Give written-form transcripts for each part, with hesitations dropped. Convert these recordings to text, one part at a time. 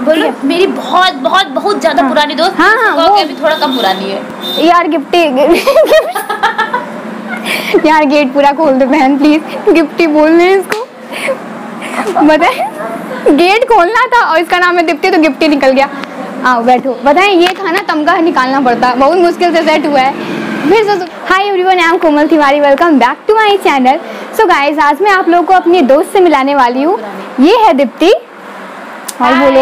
बोलो। मेरी बहुत बहुत बहुत ज्यादा पुरानी दोस्त। हाँ हाँ, वो अभी थोड़ा कम पुरानी है यार। गिफ्टी यार गेट पूरा खोल दे बहन प्लीज। गिफ्टी बोल रहे हैं इसको। बताए गेट खोलना था और इसका नाम है दीप्ति, तो गिफ्टी निकल गया। आओ बैठो। बताएं ये खाना तमगा निकालना पड़ता, बहुत मुश्किल से सेट हुआ है। फिर से hi everyone, I am Komal Tiwari, welcome back to my channel. So guys, आज मैं आप लोगों को अपनी दोस्त से मिलाने वाली हूँ। ये है दीप्ति और बोलो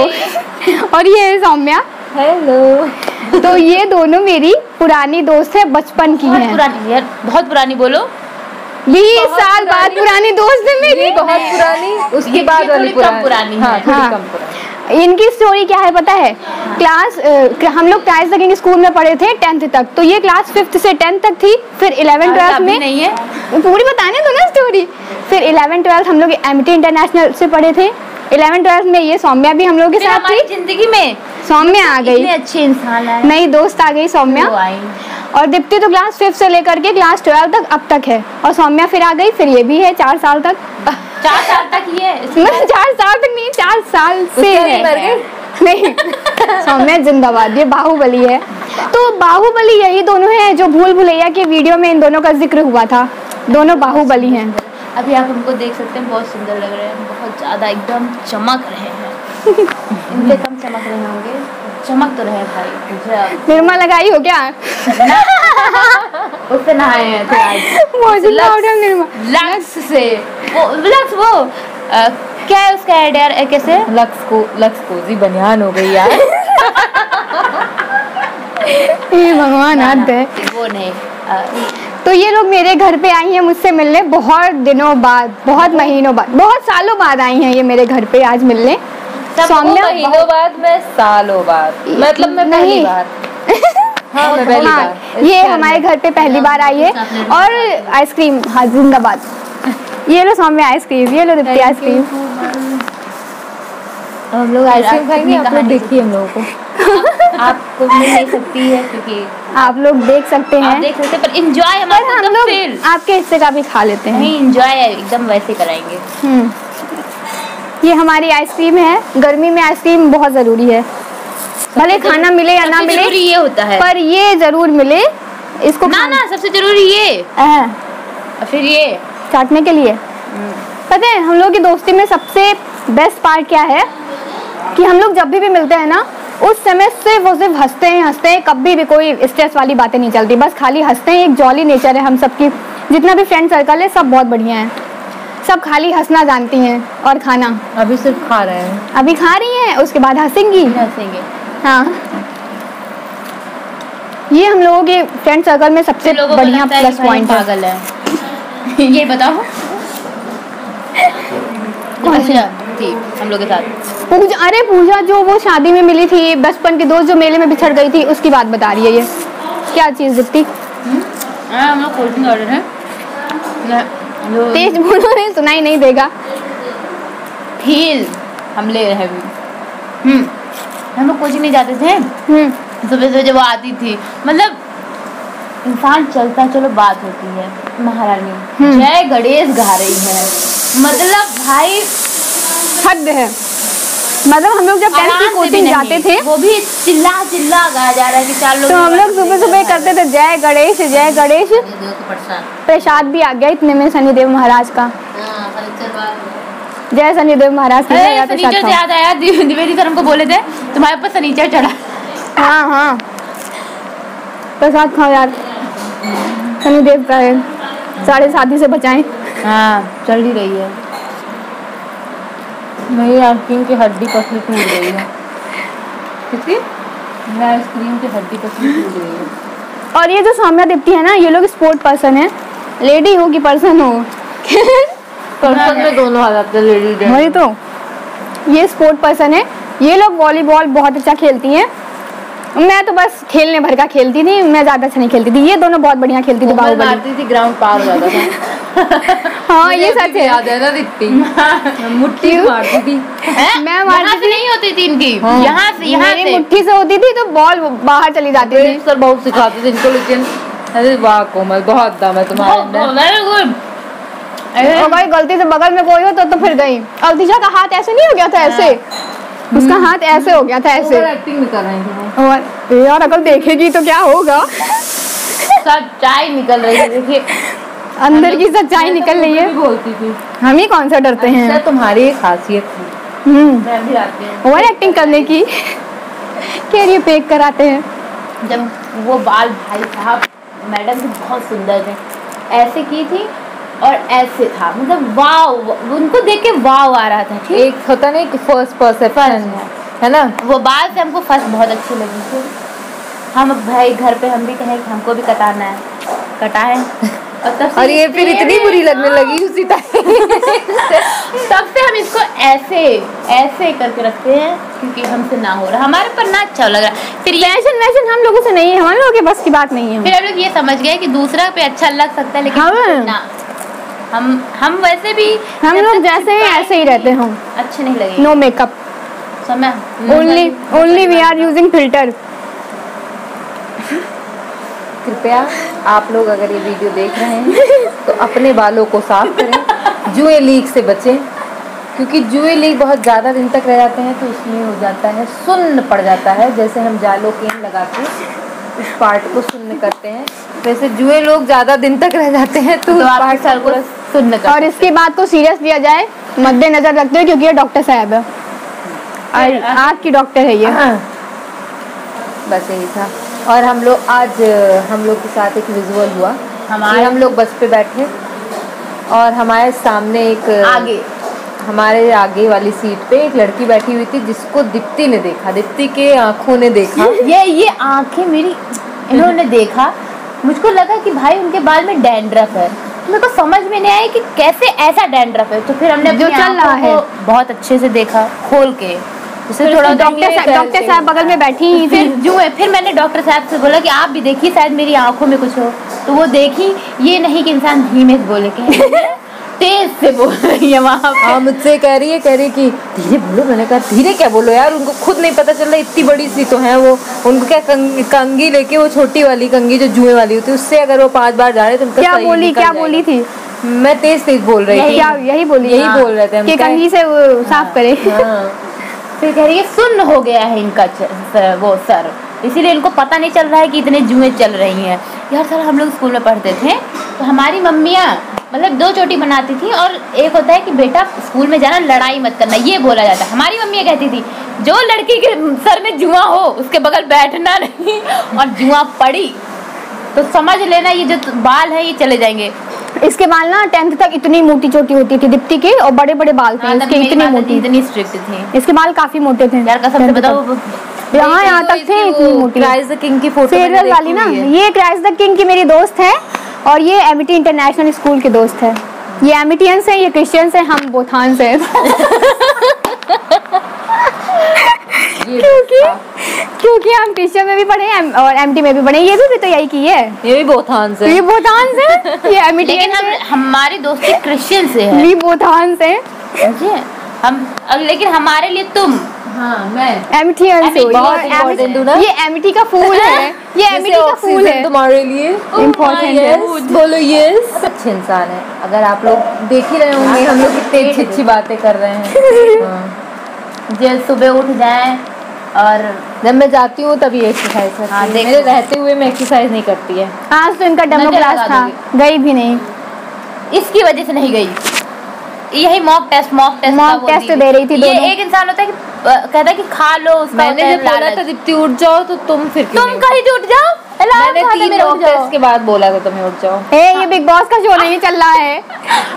और ये है सौम्या। हेलो। तो ये दोनों मेरी पुरानी दोस्त है, बचपन की है। पुरानी यार, बहुत पुरानी बोलो। 20 साल बाद पुरानी दोस्त है मेरी। बहुत पुरानी, उसके बाद वाली पुरानी। हाँ, हाँ। कम पुरानी। इनकी स्टोरी क्या है पता है? क्लास हम लोग क्लास तक स्कूल में पढ़े थे 10th तक, तो ये क्लास 5th से 10th तक थी। फिर 11th-12th में नहीं है, पूरी बताने दो ना स्टोरी। फिर 11th-12th हम लोग एमिटी इंटरनेशनल से पढ़े थे। 11th-12th में ये सौम्या भी हम लोग के साथ थी। जिंदगी में सौम्या आ गई, इतने अच्छे इंसान है, नई दोस्त आ गई सौम्या। और दीप्ति तो क्लास 5th से लेकर के क्लास 12 तक अब तक है। और सौम्या फिर आ गई, फिर ये भी है 4 साल तक। 4 साल तक ही है। 4 साल तक नहीं, 4 साल से है। मर गई नहीं, सौम्या जिंदाबाद। ये बाहुबली है। तो बाहुबली यही दोनों हैं जो भूल भुलैया के वीडियो में इन दोनों का जिक्र हुआ था। दोनों बाहुबली हैं। अभी आप उनको देख सकते हैं, बहुत सुंदर लग रहे हैं, बहुत ज्यादा एकदम चमक रहे हैं। इनके कम चमक रहे होंगे, चमक तो रहे भाई। निर्मा लगाई हो क्या? उससे नहाए हैं थे आज। मुझे निर्मा लक्स से वो क्या है उसका ऐड यार, कैसे लक्स कोजी बनियान हो गई यार। ये भगवान आते है। वो नहीं। तो ये लोग मेरे घर पे आई हैं मुझसे मिलने, बहुत दिनों बाद, बहुत महीनों बाद, बहुत सालों बाद आई हैं ये मेरे घर पे आज मिलने। सौम्या महीनों बाद, मैं सालों बाद, मतलब मैं पहली बार। हाँ, मैं पहली बार। ये हमारे घर पे पहली बार आई है। और आइसक्रीम, हाँ जिंदाबाद। ये लो सौम्या आइसक्रीम, ये लो दीप्ति आइसक्रीम। हम लोग आइसक्रीम खाएंगे, आप लोग देखिए हम लोगों को। आपको मिल नहीं सकती है क्योंकि आप लोग देख सकते हैं, आप देख सकते हैं, पर एंजॉय हम लोग आपके हिस्से का भी खा लेते हैं। नहीं, एंजॉय एकदम वैसे कराएंगे। ये हमारी आइसक्रीम है। गर्मी में आइसक्रीम बहुत जरूरी है, भले खाना मिले या ना मिले, ये होता है, पर ये जरूर मिले इसको। ना सबसे जरूरी ये, फिर ये चाटने के लिए। पता है हम लोग की दोस्ती में सबसे बेस्ट पार्ट क्या है कि हम लोग जब भी मिलते हैं ना, उस समय से वो सिर्फ हंसते हैं। कभी भी कोई स्ट्रेस वाली बातें नहीं चलती, बस खाली हंसते हैं। एक जॉली नेचर है हम सबकी, जितना भी फ्रेंड सर्कल है सब बहुत बढ़िया है। सब खाली हंसना जानती हैं और खाना। अभी सिर्फ खा रहे हैं, अभी खा रही हैं, उसके बाद हंसेंगे। हाँ, ये हम लोगों के फ्रेंड सर्कल में सबसे बढ़िया प्लस पॉइंट है। पागल है। ये बताओ थी हम लोग के साथ पूजा। अरे पूजा जो वो शादी में मिली थी, बचपन की दोस्त जो मेले में बिछड़ गई थी, उसकी बात बता रही है ये। क्या चीज दिखती? हम लोग कोल्ड ड्रिंक ऑर्डर है। तेज बोलो, नहीं सुनाई नहीं देगा। फील हम ले रहे हैं। हम लोग कोचिंग नहीं जाते थे। सुबह जब वो आती थी, मतलब इंसान चलता, चलो बात होती है। महारानी जय गणेश गा रही है, मतलब भाई हद है। मतलब हम लोग जब 10th की कोचिंग जाते थे, वो भी चिल्ला गाया जा रहा है कि 4 लोग। तो हम लोग सुबह करते थे जय गणेश जय गणेश। प्रसाद भी आ गया इतने में शनिदेव महाराज का। जय शनिदेव महाराज की। शनिचर याद आया, द्विवेदी सर हमको बोले थे तुम्हारे ऊपर शनिचर चढ़ा। हाँ, प्रसाद खाओ यार, शनिदेव का है, साढ़े शादी से बचाएं। हाँ, चल ही रही है। मेरी आइसक्रीम की हड्डी पसली टूट गई है। किसकी? मेरी आइसक्रीम की हड्डी पसली टूट गई है। और ये जो सौम्या दीप्ति है ना, ये लोग स्पोर्ट पर्सन है। लेडी हो कि पर्सन हो? पर्सन में दोनों आ जाते हैं, लेडी जेंट्स। वही तो, ये स्पोर्ट पर्सन है। ये लोग वॉलीबॉल बहुत अच्छा खेलती हैं। मैं तो बस खेलने भर का खेलती थी, मैं ज्यादा अच्छा नहीं खेलती थी। ये दोनों बहुत बढ़िया खेलती थी। बाहुबली मारती थी, ग्राउंड पार हो जाता था। हाँ ये सच है। याद है ना दीप्ति, मुट्ठी मारती थी। मैं मारती थी, नहीं होती थी इनकी। यहाँ से मुट्ठी से होती थी तो बॉल बाहर चली जाती थी। सर बहुत सिखाते थे इनको, लेकिन अरे वाह कोमल, बहुत दम है तुम्हारे अंदर। अगर गलती से बगल में कोई हो तो फिर गई। अल्तिशा का हाथ ऐसे नहीं हो गया था, ऐसे उसका हाथ ऐसे हो गया था, ऐसे एक्टिंग भी कर रही थी। और यार अगर देखेगी तो क्या होगा। सच्चाई निकल रही है, देखिए अंदर की सच्चाई निकल रही है। बोलती थी हम ही कौन सा डरते हैं। अच्छा, तुम्हारी एक खासियत थी। मैं भी आती हूँ ओवर एक्टिंग करने की। कह रही है पेक कराते हैं। जब वो बाल भाई साहब मैडम भी बहुत सुंदर थे, ऐसे की थी और ऐसे था, मतलब वाव, उनको देख के वाव आ रहा था। ठीक, एक होता नहीं कि फर्स्ट परसेप्शन है ना, वो बाल से हमको फर्स्ट बहुत अच्छी लगी थी। हम भाई घर पे हम भी कहें कि हमको भी कटाना है, कटाएं। और ये फिर इतनी बुरी लगने लगी उसी टाइम। तब से हम इसको ऐसे ऐसे करके रखते हैं, क्योंकि हमसे ना हो रहा, हमारे पर ना अच्छा लग रहा। फिर फैशन वैशन हम लोगों से नहीं है, हम लोगों के बस की बात नहीं है। फिर हम लोग ये समझ गए कि दूसरा पे अच्छा लग सकता है, लेकिन हाँ। ना, हम वैसे भी हम लोग जैसे हैं ऐसे ही रहते हैं, अच्छे नहीं लगे। नो मेकअप, समय only we are using filter. कृपया आप लोग अगर ये वीडियो देख रहे हैं तो अपने बालों को साफ करें, जुए लीक से बचें, क्योंकि जुए लीक बहुत ज़्यादा दिन तक रह जाते हैं तो उसमें हो जाता है, सुन्न पड़ जाता है। जैसे हम जालो केन लगा के उस पार्ट को सुन्न करते हैं, वैसे जुए लोग ज़्यादा दिन तक रह जाते हैं तो उस पार्ट सर को सुनने का। और इसकी बात को सीरियस लिया जाए, मद्देनजर रखते हुए, क्योंकि ये डॉक्टर साहब है, आँख की डॉक्टर है ये। बस यही था। और हम लोग आज हम लोग के साथ एक विजुअल हुआ। हम लोग बस पे बैठे और हमारे सामने एक हमारे आगे वाली सीट पे एक लड़की बैठी हुई थी, जिसको दीप्ति ने देखा, दीप्ति के आंखों ने देखा। ये आंखें मेरी इन्होंने देखा, मुझको लगा कि भाई उनके बाल में डैंड्रफ है। मेरे को समझ में नहीं आया कि कैसे ऐसा डैंड्रफ है। तो फिर हमने जो चल रहा है बहुत अच्छे से देखा, खोल के। फिर थोड़ा डॉक्टर साहब बगल में बैठी ही थी। फिर मैंने डॉक्टर साहब से बोला कि आप भी देखिए, शायद मेरी आंखों में कुछ हो। तो वो देखी, ये नहीं कि इंसान धीमे से बोले, तेज से बोल रही है वहाँ पे। हाँ, मुझसे कह रही है कि धीरे बोलो। मैंने कहा धीरे क्या बोलो यार, उनको खुद नहीं पता चल रहा, इतनी बड़ी सी तो है वो। उनको क्या कंगी लेके, वो छोटी वाली कंगी जो जुए वाली होती है, उससे अगर वो 5 बार जा रहे तो उनका क्या बोली थी? मैं तेज बोल रही थी। यही बोल रहे थे कि कंगी से साफ करे। फिर कह रही है सुन्न हो गया है इनका वो सर, इसीलिए इनको पता नहीं चल रहा है कि इतने जुए चल रही हैं। यार सर, हम लोग स्कूल में पढ़ते थे तो हमारी मम्मियाँ मतलब 2 चोटी बनाती थी, और एक होता है कि बेटा स्कूल में जाना, लड़ाई मत करना, ये बोला जाता है। हमारी मम्मी कहती थी जो लड़की के सर में जुआ हो उसके बगल बैठना नहीं, और जुआ पड़ी तो समझ लेना ये जो बाल है ये चले जाएंगे। इसके बाल ना 10th तक इतनी मोटी चोटी होती थी दीप्ति के, और बड़े बड़े बाल थे इसके, इतनी मोटी, इतनी स्ट्रिक्ट थी। इसके बाल काफी मोटे थे यार कसम से बताओ, यहाँ तक थे इतनी मोटी। क्राइस द किंग की फोटो फेयरवेल वाली ना, ये क्राइस द किंग की मेरी दोस्त है, और ये एमिटी इंटरनेशनल स्कूल के दोस्त है। ये एमिटियंस है, ये क्रिश्चियंस है, हम बोथान्स हैं। क्योंकि हम क्रिश्चियन में भी पढ़े और एमटी में भी पढ़े। ये भी तो यही की है, ये भी बोथान्स है, ये बोथान्स है, ये एमिटियंस है। हमारी दोस्ती क्रिश्चियन से है, ये बोथान्स है हम। लेकिन हमारे लिए तुम, हाँ मैं एमिटियंस हो, ये एमिटी का फूल है, ये एमिटी का फूल है तुम्हारे लिए इम्पोर्टेंट है। बोलो यस। अच्छे इंसान है, अगर आप लोग देख ही रहे होंगे हम लोग कितनी अच्छी बातें कर रहे हैं। जो सुबह उठ जाएं और जब मैं जाती हूँ तभी एक्सरसाइज करती हूँ, मेरे रहते हुए मैं एक्सरसाइज नहीं करती है। आज तो इनका डेमो क्लास था, गई भी नहीं, इसकी वजह से नहीं गई। यही मॉक टेस्ट दे रही थी। ये एक इंसान होता है कि कहता है कि खा लो उसका, मैंने जब बोला था दीप्ति उठ जाओ तो तुम फिर क्यों तुम कहीं उठ जाओ। मैंने 3 मॉक टेस्ट के बाद बोला था तुम्हें उठ जाओ। ये बिग बॉस का शो नहीं चल रहा है।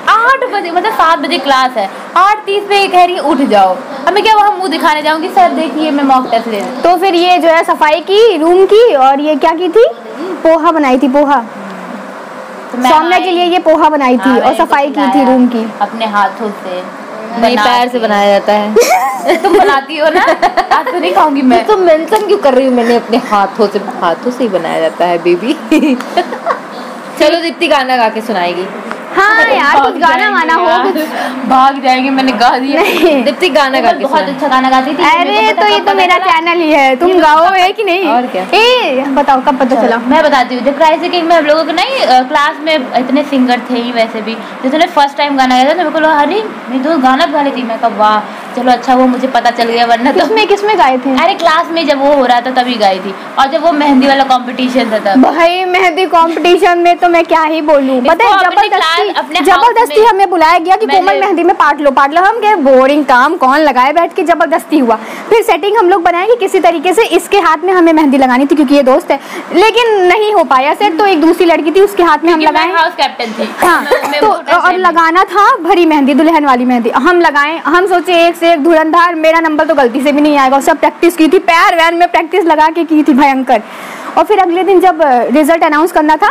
8 बजे मतलब 7 बजे क्लास है, 8:30 पे कह रही है उठ जाओ। अब मैं क्या वहाँ मुंह दिखाने जाऊंगी, सर देखिए मैं मॉक टेस्ट ले। तो फिर ये जो है सफाई की रूम की, और ये क्या की थी, पोहा बनाई थी, पोहा सौम्या के लिए ये पोहा बनाई थी और सफाई की थी रूम की अपने हाथों से। नहीं, पैर से बनाया जाता है। तुम बनाती हो ना, आज तो नहीं खाऊंगी मैं। तो मेंशन क्यों कर रही हूँ? मैंने अपने हाथों से ही बनाया जाता है बेबी। चलो दीप्ति गाना गा के सुनाएगी। हाँ यार, कुछ गाना वाना हो, भाग जाएंगे। मैंने गा दिया। दीप्ति गाना गा के बहुत अच्छा गाना गाती थी। अरे तो ये तो मेरा चैनल ही है, तुम गाओ है कि नहीं? और क्या? बताओ कब पता चला? मैं बताती हूँ, जब क्राइस द किंग में हम लोगों को नहीं क्लास में इतने सिंगर थे ही, वैसे भी जिसने फर्स्ट टाइम गाना गाया था तो मेरे को लगा अरे मेरी दोस्त गाना गा लेती। मैं कहा वाह, चलो अच्छा वो मुझे पता चल गया, वरना तो किसमें गाए थे? अरे क्लास में जब वो हो रहा था तभी गाई थी, और जब वो मेहंदी वाला कंपटीशन था तब। भाई मेहंदी कंपटीशन में तो मैं क्या ही बोलूं, पता है जबरदस्ती हमें बुलाया गया कि कोमल मेहंदी में पार्ट लो। हम गए, बोरिंग काम कौन लगाए, बैठ के जबरदस्ती हुआ। फिर सेटिंग हम लोग बनाए कि किसी तरीके से इसके हाथ में हमें मेहंदी लगानी थी क्योंकि ये दोस्त है, लेकिन नहीं हो पाया सेट। तो एक दूसरी लड़की थी उसके हाथ में हम लगाए, हाउस कैप्टन थी। हाँ तो और लगाना था भरी मेहंदी, दुल्हन वाली मेहंदी हम लगाए। हम सोचे एक से एक धुरंधार, मेरा नंबर तो गलती से भी नहीं आएगा। सब प्रैक्टिस की थी, पैर वैन में प्रैक्टिस लगा के की थी भयंकर। और फिर अगले दिन जब रिजल्ट अनाउंस करना था,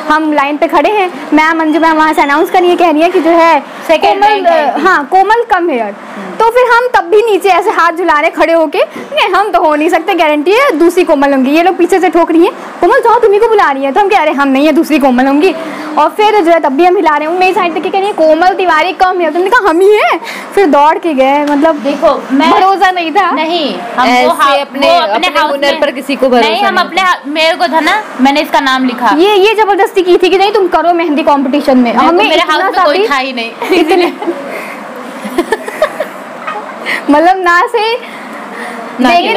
हम लाइन पे खड़े हैं, मैम मंजू मैम वहाँ से अनाउंस करिए, कह रही है कि जो है कोमल, हाँ कोमल कम हेयर। तो फिर हम तब भी नीचे ऐसे हाथ झुलाने खड़े होके, नहीं हम तो हो नहीं सकते, गारंटी है दूसरी कोमल होंगी। ये लोग पीछे से ठोक रही है, कोमल जाओ तुम्ही को बुला रही है। तो हम कह रहे हम नहीं है, दूसरी कोमल होंगी। और फिर जो है तब भी हम हिला रहे हैं, मेरी साइड तक कह रही है कोमल तिवारी कम हेयर। तुमने कहा हम ही है। फिर दौड़ के गए, मतलब देखो भरोसा नहीं था। नहीं अपने हुनर पर किसी को भरोसा नहीं, हम अपने मेरे को था ना, मैंने इसका नाम लिखा। ये जबरदस्ती की थी कि नहीं तुम करो मेहंदी कंपटीशन में। हमें मेरे हाउस में कोई था ही नहीं इतने मतलब ना से लेकिन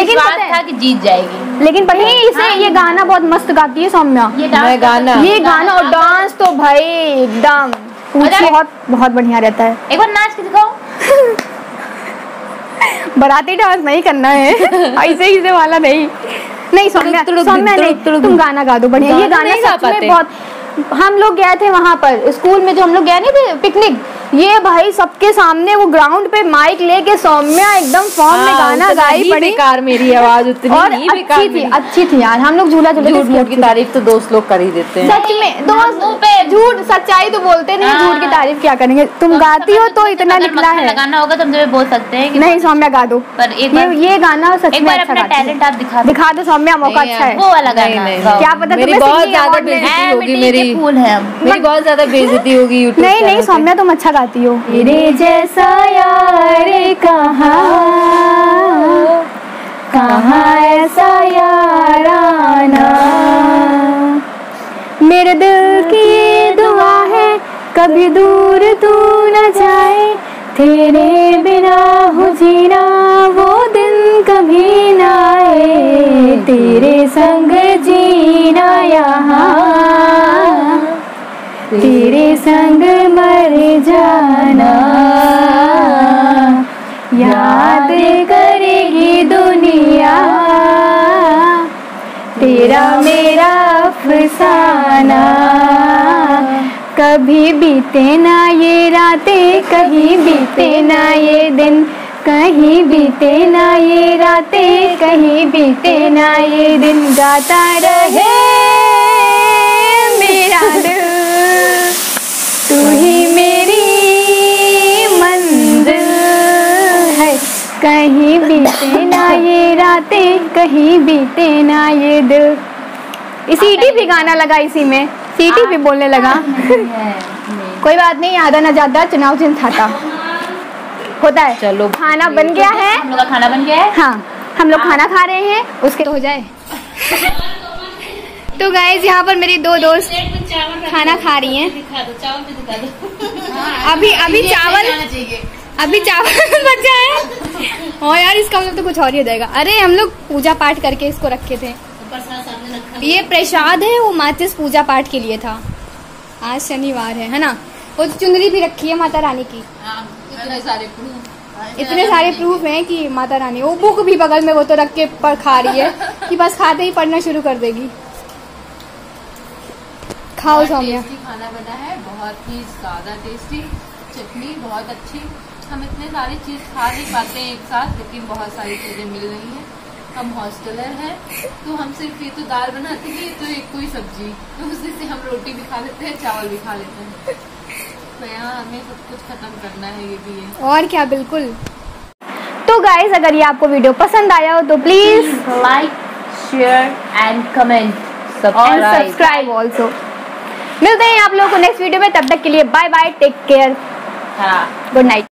पता था कि जीत जाएगी। लेकिन पर इसे ये गाना बहुत मस्त गाती है सौम्या। ये गाना और डांस तो भाई एकदम बहुत बढ़िया रहता है। एक बार नाच के दिखाओ। बराती डांस नहीं करना है, ऐसे वाला नहीं सौम्या नहीं, तुम गाना गा दो बढ़िया। ये गाना सच में बहुत, हम लोग गए थे वहाँ पर स्कूल में, जो हम लोग गए नहीं थे पिकनिक, ये भाई सबके सामने वो ग्राउंड पे माइक लेके सौम्या एकदम फॉर्म में गाना गाई पड़ी। बेकार मेरी आवाज उतनी और अच्छी थी यार। हम लोग झूला झूले की तारीफ तो दोस्त लोग कर ही देते हैं। सच में दोस्त पे झूठ सच्चाई तो बोलते नहीं, झूठ की तारीफ क्या करेंगे। तुम गाती हो तो इतना निकला है। लगाना होगा तो हम बोल सकते हैं नहीं सौम्या गा दो, पर ये गाना सच में अच्छा अपना टैलेंट आप दिखा दो सौम्या, मौका अच्छा है। वो वाला गाना क्या पता मेरी बहुत ज्यादा बेइज्जती होगी, मेरी बहुत ज्यादा बेइज्जती होगी यूट्यूब। नहीं सौम्या तुम अच्छा गाती हो। तेरे जैसा यार कहाँ ऐसा याराना, मेरे दिल की दुआ है कभी दूर तू न जाए, तेरे बिना हो जीना वो दिन कभी ना आए, तेरे संग जीना यहाँ, तेरे संग मर जाना, याद करेगी दुनिया तेरा मेरा अफसाना, कभी बीते ना ये रातें, कहीं बीते ना ये दिन, कहीं बीते ना ये रातें, कहीं बीते ना ये दिन, गाता रहे मेरा दिल, तू ही मेरी मंजिल है, कहीं बीते ना ये रातें, कहीं बीते ना ये दिल। सीटी भी गाना लगा इसी में, सीटी भी बोलने लगा। कोई बात नहीं, आधा ना ज्यादा चुनाव चिन्ह था होता है। चलो खाना बन गया है, हम लोग का खाना बन गया है। हाँ हम लोग खाना खा रहे हैं, उसके तो हो जाए। तो गाइस यहाँ पर मेरी दो दोस्त खाना खा रही हैं। अभी चावल बचा है। और यार इसका मतलब तो कुछ और ही हो जाएगा। अरे हम लोग पूजा पाठ करके इसको रखे थे, ये प्रसाद है, वो माचिस पूजा पाठ के लिए था। आज शनिवार है ना। वो चुनरी भी रखी है माता रानी की। इतने सारे प्रूफ हैं कि माता रानी, वो बुक भी बगल में वो तो रख के पर खा रही है कि बस खाते ही पढ़ना शुरू कर देगी। खाओ सौम्या। खाना बना है, बहुत ही ज्यादा टेस्टी, चटनी बहुत अच्छी। हम इतने सारी चीज खा नहीं पाते हैं एक साथ, लेकिन बहुत सारी चीजें मिल रही हैं। हम हॉस्टलर हैं तो हम सिर्फ ये तो दाल बनाते हैं, तो एक कोई सब्जी, तो उसी से हम रोटी भी खा लेते हैं, चावल भी खा लेते हैं। तो यहाँ हमें सब कुछ खत्म करना है, ये भी है। और क्या, बिल्कुल। तो गाइस अगर ये आपको वीडियो पसंद आया हो तो please like, share and comment, subscribe also. मिलते हैं आप लोगों को नेक्स्ट वीडियो में, तब तक के लिए bye bye, take care, good night.